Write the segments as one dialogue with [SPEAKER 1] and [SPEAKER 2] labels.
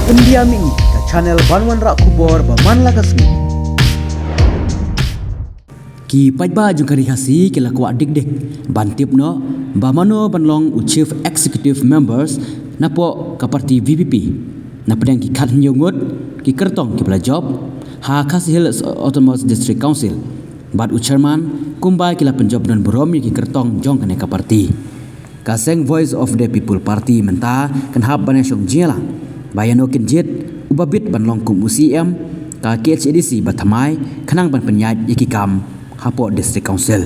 [SPEAKER 1] India mi ka channel Banwan Rak Kubor Baman Lagasmi.
[SPEAKER 2] Ki pajba jungkari hasi kila kuat dik-dik bantip no bamano banlong u chief executive members napo ka parti VPP na pedang ki khat nyungut ki kertong ki bela job ha khas Hills Autonomous District Council bad u chairman kumbai kila penjob dan beromi ki kertong jong kene ka parti kaseng voice of the people party menta kan hab banasong jela bayano kin jet ubabit banlong kum UCM ka KHDC bathamai khanang ban penyat ikikam hapo district council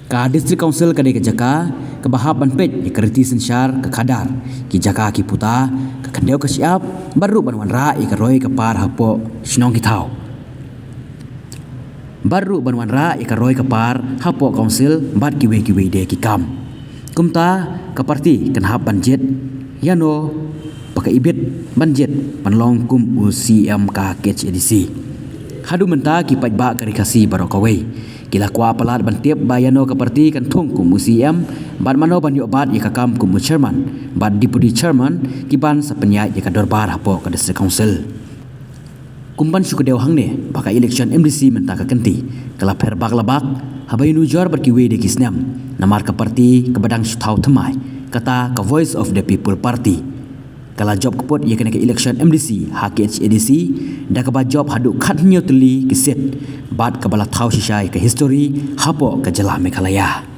[SPEAKER 2] ka district council ka ke jaka ka bahab ban pej ke kriti sensyar ke kadar ki jaka ki puta ka kandeu ka siap baru ban wan ra ka roi ka par hapo sinong ki thau baru ban wan ra ka roi ka par hapo council bat ki we de ki kam kumta ka parti kan hab ban jet yano pakai ibit ban jet ban long kum UCM ka KHDC hadu menta ki pajba karikasi barokawai kila kwa palat bantiap bayano ka parti kan thong kum UCM ban mano ban yobat ya kakam kum chairman ban deputy chairman ki ban sa penyai ya ka dorbar hapo ka district council kumban sukadeu hangne baka election MDC menta ka kenti kala per baglabak habaynu jor bar ki we de kisnam namar ka parti ka badang thau thamai kata ka voice of the people party kala job kepot ia kena ke election MDC HKHADC dah ke job hadu khat nyo teli kiset bad ke bala thau shisai ke history hapo ke jela Meghalaya.